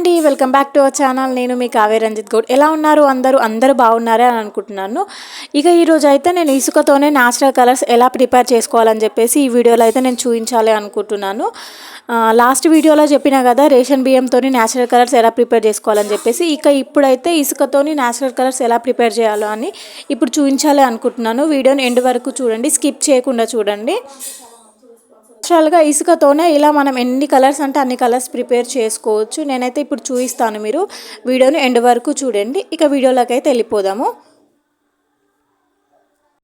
Hi అండి, welcome back to our channel. నేను మీ కావ్య రంజిత్ గౌడ్. ఎలా ఉన్నారు అందరూ బాగున్నారే అని అనుకుంటున్నాను. ఇక ఈరోజు అయితే నేను ఇసుకతోనే న్యాచురల్ కలర్స్ ఎలా ప్రిపేర్ చేసుకోవాలని చెప్పేసి ఈ వీడియోలో అయితే నేను చూపించాలి అనుకుంటున్నాను. లాస్ట్ వీడియోలో చెప్పినా కదా, రేషన్ బియ్యంతో న్యాచురల్ కలర్స్ ఎలా ప్రిపేర్ చేసుకోవాలని చెప్పేసి. ఇప్పుడైతే ఇసుకతోని న్యాచురల్ కలర్స్ ఎలా ప్రిపేర్ చేయాలో అని ఇప్పుడు చూపించాలి అనుకుంటున్నాను. వీడియోని ఎండ్ వరకు చూడండి, స్కిప్ చేయకుండా చూడండి. న్యాచురల్గా ఇసుకతోనే ఇలా మనం ఎన్ని కలర్స్ అంటే అన్ని కలర్స్ ప్రిపేర్ చేసుకోవచ్చు. నేనైతే ఇప్పుడు చూపిస్తాను, మీరు వీడియోని ఎండ్ వరకు చూడండి. ఇక వీడియోలోకి అయితే వెళ్ళిపోదాము.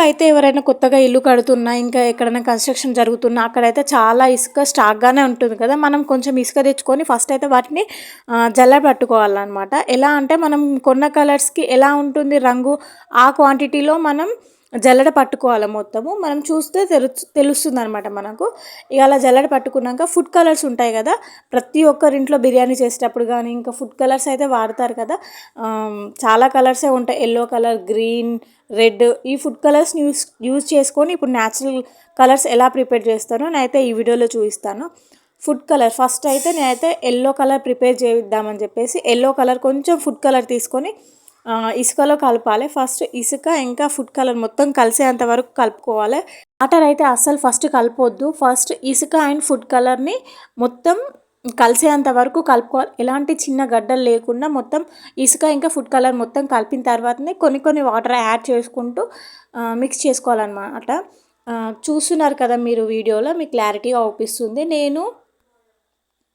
అయితే ఎవరైనా కొత్తగా ఇల్లు కడుతున్నా, ఇంకా ఎక్కడైనా కన్స్ట్రక్షన్ జరుగుతున్నా అక్కడైతే చాలా ఇసుక స్టాక్గానే ఉంటుంది కదా. మనం కొంచెం ఇసుక తెచ్చుకొని ఫస్ట్ అయితే వాటిని జల్ల పట్టుకోవాలన్నమాట. ఎలా అంటే మనం కొన్న కలర్స్కి ఎలా ఉంటుంది రంగు, ఆ క్వాంటిటీలో మనం జల్లెడ పట్టుకోవాలి. మొత్తము మనం చూస్తే తెలుస్తుంది అనమాట మనకు. ఇక అలా జల్లెడ పట్టుకున్నాక ఫుడ్ కలర్స్ ఉంటాయి కదా, ప్రతి ఒక్కరింట్లో బిర్యానీ చేసేటప్పుడు కానీ ఇంకా ఫుడ్ కలర్స్ అయితే వాడతారు కదా. చాలా కలర్సే ఉంటాయి, ఎల్లో కలర్, గ్రీన్, రెడ్. ఈ ఫుడ్ కలర్స్ని యూజ్ చేసుకొని ఇప్పుడు న్యాచురల్ కలర్స్ ఎలా ప్రిపేర్ చేస్తానో నేనైతే ఈ వీడియోలో చూపిస్తాను. ఫుడ్ కలర్ ఫస్ట్ అయితే నేనైతే ఎల్లో కలర్ ప్రిపేర్ చేద్దామని చెప్పేసి ఎల్లో కలర్ కొంచెం ఫుడ్ కలర్ తీసుకొని ఇసుకలో కలపాలి. ఫస్ట్ ఇసుక ఇంకా ఫుడ్ కలర్ మొత్తం కలిసేంత వరకు కలుపుకోవాలి. వాటర్ అయితే అస్సలు ఫస్ట్ కలపొద్దు. ఫస్ట్ ఇసుక అండ్ ఫుడ్ కలర్ని మొత్తం కలిసేంత వరకు కలుపుకోవాలి. ఎలాంటి చిన్న గడ్డలు లేకుండా మొత్తం ఇసుక ఇంకా ఫుడ్ కలర్ మొత్తం కలిపిన తర్వాతనే కొన్ని వాటర్ యాడ్ చేసుకుంటూ మిక్స్ చేసుకోవాలన్నమాట. చూస్తున్నారు కదా మీరు వీడియోలో, మీకు క్లారిటీగా అవుపిస్తుంది. నేను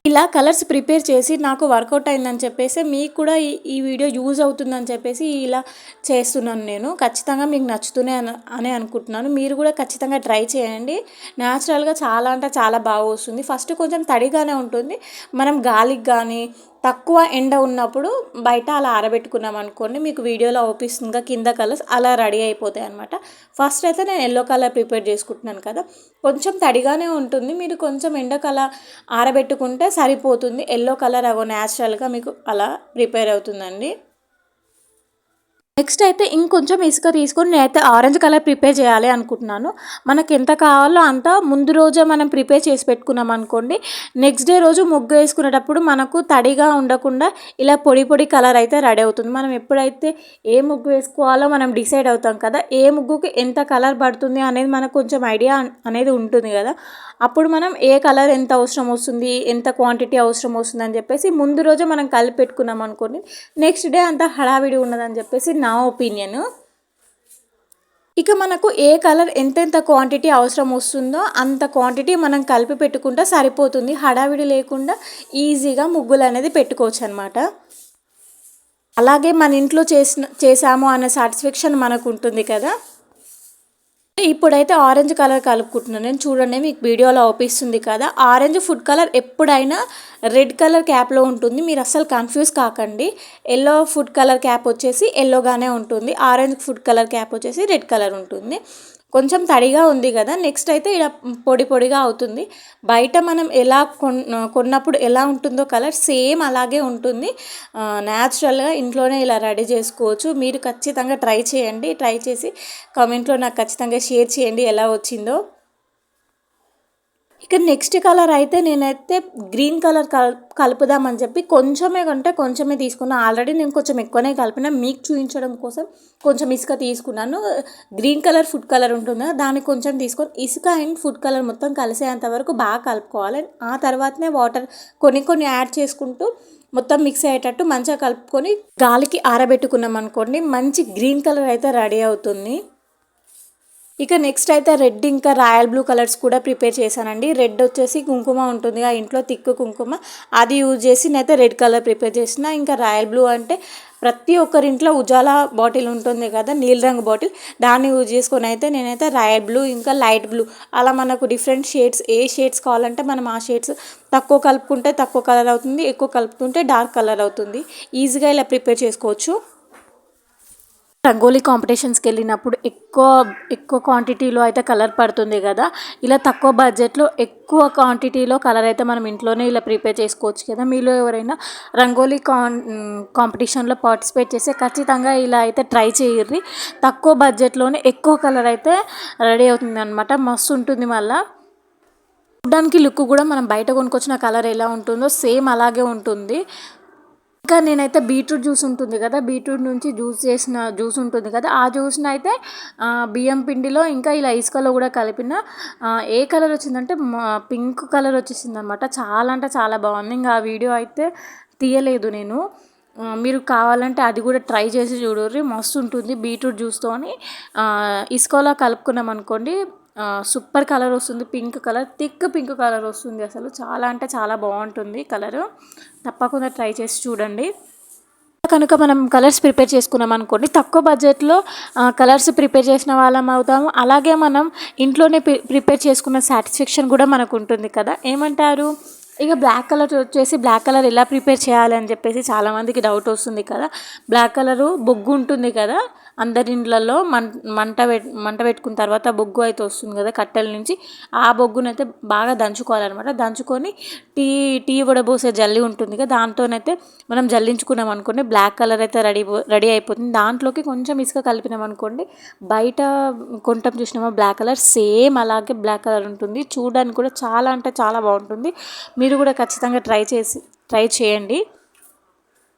ఇలా కలర్స్ ప్రిపేర్ చేసి నాకు వర్కౌట్ అయిందని చెప్పేసి మీకు కూడా ఈ వీడియో యూజ్ అవుతుందని చెప్పేసి ఇలా చేస్తున్నాను నేను. ఖచ్చితంగా మీకు నచ్చుతూనే అని అనుకుంటున్నాను. మీరు కూడా ఖచ్చితంగా ట్రై చేయండి. న్యాచురల్గా చాలా అంటే చాలా బాగా వస్తుంది. ఫస్ట్ కొంచెం తడిగానే ఉంటుంది. మనం గాలికి కానీ తక్కువ ఎండ ఉన్నప్పుడు బయట అలా ఆరబెట్టుకున్నాం అనుకోండి, మీకు వీడియోలో అవుపిస్తుందిగా కింద కలర్స్ అలా రెడీ అయిపోతాయి అనమాట. ఫస్ట్ అయితే నేను ఎల్లో కలర్ ప్రిపేర్ చేసుకుంటున్నాను కదా, కొంచెం తడిగానే ఉంటుంది. మీరు కొంచెం ఎండకు అలా ఆరబెట్టుకుంటే సరిపోతుంది. ఎల్లో కలర్ న్యాచురల్గా మీకు అలా ప్రిపేర్ అవుతుందండి. నెక్స్ట్ అయితే ఇంకొంచెం ఇసుక తీసుకొని నేనైతే ఆరెంజ్ కలర్ ప్రిపేర్ చేయాలి అనుకుంటున్నాను. మనకి ఎంత కావాలో అంత ముందు రోజే మనం ప్రిపేర్ చేసి పెట్టుకున్నాం అనుకోండి, నెక్స్ట్ డే రోజు ముగ్గు వేసుకునేటప్పుడు మనకు తడిగా ఉండకుండా ఇలా పొడి కలర్ అయితే రెడీ అవుతుంది. మనం ఎప్పుడైతే ఏ ముగ్గు వేసుకోవాలో మనం డిసైడ్ అవుతాం కదా, ఏ ముగ్గుకి ఎంత కలర్ పడుతుంది అనేది మనకు కొంచెం ఐడియా అనేది ఉంటుంది కదా. అప్పుడు మనం ఏ కలర్ ఎంత అవసరం వస్తుంది, ఎంత క్వాంటిటీ అవసరం వస్తుంది అని చెప్పేసి ముందు రోజే మనం కలిపి పెట్టుకున్నాం అనుకోండి, నెక్స్ట్ డే అంతా హడావిడి ఉన్నదని చెప్పేసి నా ఒపీనియన్. ఇక మనకు ఏ కలర్ ఎంతెంత క్వాంటిటీ అవసరం వస్తుందో అంత క్వాంటిటీ మనం కలిపి పెట్టుకుంటే సరిపోతుంది. హడావిడి లేకుండా ఈజీగా ముగ్గులు అనేది పెట్టుకోవచ్చు అనమాట. అలాగే మన ఇంట్లో చేసాము అనే సాటిస్ఫాక్షన్ మనకు ఉంటుంది కదా. ఇప్పుడైతే ఆరెంజ్ కలర్ కలుపుకుంటున్నాను నేను. చూడండి, మీకు వీడియోలో అవుపిస్తుంది కదా. ఆరెంజ్ ఫుడ్ కలర్ ఎప్పుడైనా రెడ్ కలర్ క్యాప్లో ఉంటుంది, మీరు అస్సలు కన్ఫ్యూజ్ కాకండి. ఎల్లో ఫుడ్ కలర్ క్యాప్ వచ్చేసి ఎల్లోగానే ఉంటుంది, ఆరెంజ్ ఫుడ్ కలర్ క్యాప్ వచ్చేసి రెడ్ కలర్ ఉంటుంది. కొంచెం తడిగా ఉంది కదా, నెక్స్ట్ అయితే ఇలా పొడిగా అవుతుంది. బయట మనం ఎలా కొన్నప్పుడు ఎలా ఉంటుందో కలర్ సేమ్ అలాగే ఉంటుంది. న్యాచురల్గా ఇంట్లోనే ఇలా రెడీ చేసుకోవచ్చు. మీరు ఖచ్చితంగా ట్రై చేయండి. ట్రై చేసి కామెంట్లో నాకు ఖచ్చితంగా షేర్ చేయండి ఎలా వచ్చిందో. ఇక నెక్స్ట్ కలర్ అయితే నేనైతే గ్రీన్ కలర్ కలుపుదామని చెప్పి కొంచెమే తీసుకున్నాను. ఆల్రెడీ నేను కొంచెం ఎక్కువనే కలిపిన, మీకు చూపించడం కోసం కొంచెం ఇసుక తీసుకున్నాను. గ్రీన్ కలర్ ఫుడ్ కలర్ ఉంటుంది, దాన్ని కొంచెం తీసుకొని ఇసుక అండ్ ఫుడ్ కలర్ మొత్తం కలిసేంత వరకు బాగా కలుపుకోవాలి. ఆ తర్వాతనే వాటర్ కొన్ని యాడ్ చేసుకుంటూ మొత్తం మిక్స్ అయ్యేటట్టు మంచిగా కలుపుకొని గాలికి ఆరబెట్టుకున్నాం అనుకోండి, మంచి గ్రీన్ కలర్ అయితే రెడీ అవుతుంది. ఇక నెక్స్ట్ అయితే రెడ్ ఇంకా రాయల్ బ్లూ కలర్స్ కూడా ప్రిపేర్ చేశానండి. రెడ్ వచ్చేసి కుంకుమ ఉంటుంది ఆ ఇంట్లో, తిక్కు కుంకుమ, అది యూజ్ చేసి నేనైతే రెడ్ కలర్ ప్రిపేర్ చేసిన. ఇంకా రాయల్ బ్లూ అంటే ప్రతి ఒక్కరింట్లో ఉజాలా బాటిల్ ఉంటుంది కదా, నీల రంగు బాటిల్, దాన్ని యూజ్ చేసుకొని అయితే నేనైతే రాయల్ బ్లూ ఇంకా లైట్ బ్లూ అలా మనకు డిఫరెంట్ షేడ్స్, ఏ షేడ్స్ కావాలంటే మనం ఆ షేడ్స్ తక్కువ కలుపుకుంటే తక్కువ కలర్ అవుతుంది, ఎక్కువ కలుపుతుంటే డార్క్ కలర్ అవుతుంది. ఈజీగా ఇలా ప్రిపేర్ చేసుకోవచ్చు. రంగోలీ కాంపిటీషన్స్కి వెళ్ళినప్పుడు ఎక్కువ క్వాంటిటీలో అయితే కలర్ పడుతుంది కదా, ఇలా తక్కువ బడ్జెట్లో ఎక్కువ క్వాంటిటీలో కలర్ అయితే మనం ఇంట్లోనే ఇలా ప్రిపేర్ చేసుకోవచ్చు కదా. మీలో ఎవరైనా రంగోలీ కాంపిటీషన్లో పార్టిసిపేట్ చేస్తే ఖచ్చితంగా ఇలా అయితే ట్రై చేయర్రి. తక్కువ బడ్జెట్లోనే ఎక్కువ కలర్ అయితే రెడీ అవుతుంది అనమాట, మస్తు ఉంటుంది. మళ్ళీ చూడడానికి లుక్ కూడా మనం బయట కొనుక్కొచ్చిన కలర్ ఎలా ఉంటుందో సేమ్ అలాగే ఉంటుంది. ఇంకా నేనైతే బీట్రూట్ జ్యూస్ ఉంటుంది కదా, బీట్రూట్ నుంచి జ్యూస్ ఉంటుంది కదా, ఆ జ్యూస్ని అయితే బియ్యం పిండిలో ఇంకా ఇలా ఇసుకలో కూడా కలిపిన ఏ కలర్ వచ్చిందంటే పింక్ కలర్ వచ్చేసింది అనమాట. చాలా అంటే చాలా బాగుంది. ఇంకా ఆ వీడియో అయితే తీయలేదు నేను. మీరు కావాలంటే అది కూడా ట్రై చేసి చూడుర్రి, మస్తు ఉంటుంది. బీట్రూట్ జ్యూస్తోని ఇసుకలో కలుపుకున్నాం అనుకోండి, సూపర్ కలర్ వస్తుంది. Pink colour, thick pink colour వస్తుంది. అసలు చాలా అంటే చాలా బాగుంటుంది కలరు. తప్పకుండా ట్రై చేసి చూడండి. కనుక మనం కలర్స్ ప్రిపేర్ చేసుకున్నాం అనుకోండి, తక్కువ బడ్జెట్లో కలర్స్ ప్రిపేర్ చేసిన వాళ్ళం అవుతాము. అలాగే మనం ఇంట్లోనే ప్రిపేర్ చేసుకున్న సాటిస్ఫాక్షన్ కూడా మనకు ఉంటుంది కదా. ఏమంటారు? ఇక బ్లాక్ కలర్ వచ్చేసి, బ్లాక్ కలర్ ఎలా ప్రిపేర్ చేయాలి అని చెప్పేసి చాలామందికి డౌట్ వస్తుంది కదా. బ్లాక్ కలరు బొగ్గు ఉంటుంది కదా, అందరి ఇండ్లలో మంట పెట్టుకున్న తర్వాత బొగ్గు అయితే వస్తుంది కదా కట్టెల నుంచి. ఆ బొగ్గునైతే బాగా దంచుకోవాలన్నమాట. దంచుకొని టీ వడబోసే జల్లి ఉంటుంది కదా, దాంతోనైతే మనం జల్లించుకున్నాం అనుకోండి, బ్లాక్ కలర్ అయితే రెడీ అయిపోతుంది. దాంట్లోకి కొంచెం ఇసుక కలిపినాం అనుకోండి, బయట కొంటాం చూసినామా బ్లాక్ కలర్, సేమ్ అలాగే బ్లాక్ కలర్ ఉంటుంది. చూడడానికి కూడా చాలా అంటే చాలా బాగుంటుంది. మీరు కూడా ఖచ్చితంగా ట్రై చేయండి.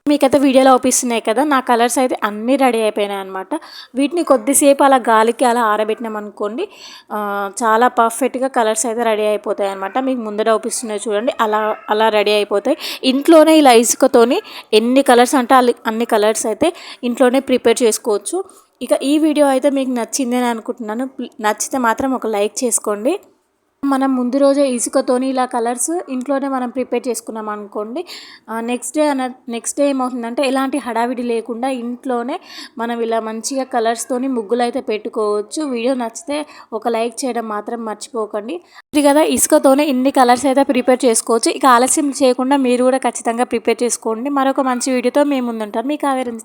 మీకైతే వీడియోలో అవుపిస్తున్నాయి కదా, నా కలర్స్ అయితే అన్నీ రెడీ అయిపోయినాయి అనమాట. వీటిని కొద్దిసేపు అలా గాలికి అలా ఆరబెట్టినాం అనుకోండి, చాలా పర్ఫెక్ట్గా కలర్స్ అయితే రెడీ అయిపోతాయి అనమాట. మీకు ముందర అవుపిస్తున్నాయి చూడండి, అలా రెడీ అయిపోతాయి. ఇంట్లోనే ఇలా ఇసుకతోని ఎన్ని కలర్స్ అంటే అన్ని కలర్స్ అయితే ఇంట్లోనే ప్రిపేర్ చేసుకోవచ్చు. ఇక ఈ వీడియో అయితే మీకు నచ్చిందని అనుకుంటున్నాను. నచ్చితే మాత్రం ఒక లైక్ చేసుకోండి. మనం ముందు రోజే ఇసుకతోని ఇలా కలర్స్ ఇంట్లోనే మనం ప్రిపేర్ చేసుకున్నాం అనుకోండి, నెక్స్ట్ డే ఏమవుతుందంటే ఎలాంటి హడావిడి లేకుండా ఇంట్లోనే మనం ఇలా మంచిగా కలర్స్తోని ముగ్గులు అయితే పెట్టుకోవచ్చు. వీడియో నచ్చితే ఒక లైక్ చేయడం మాత్రం మర్చిపోకండి. ఇది కదా, ఇసుకతోనే ఇన్ని కలర్స్ అయితే ప్రిపేర్ చేసుకోవచ్చు. ఇక ఆలస్యం చేయకుండా మీరు కూడా ఖచ్చితంగా ప్రిపేర్ చేసుకోండి. మరొక మంచి వీడియోతో మేము ముందుంటారు. మీ కావేరి.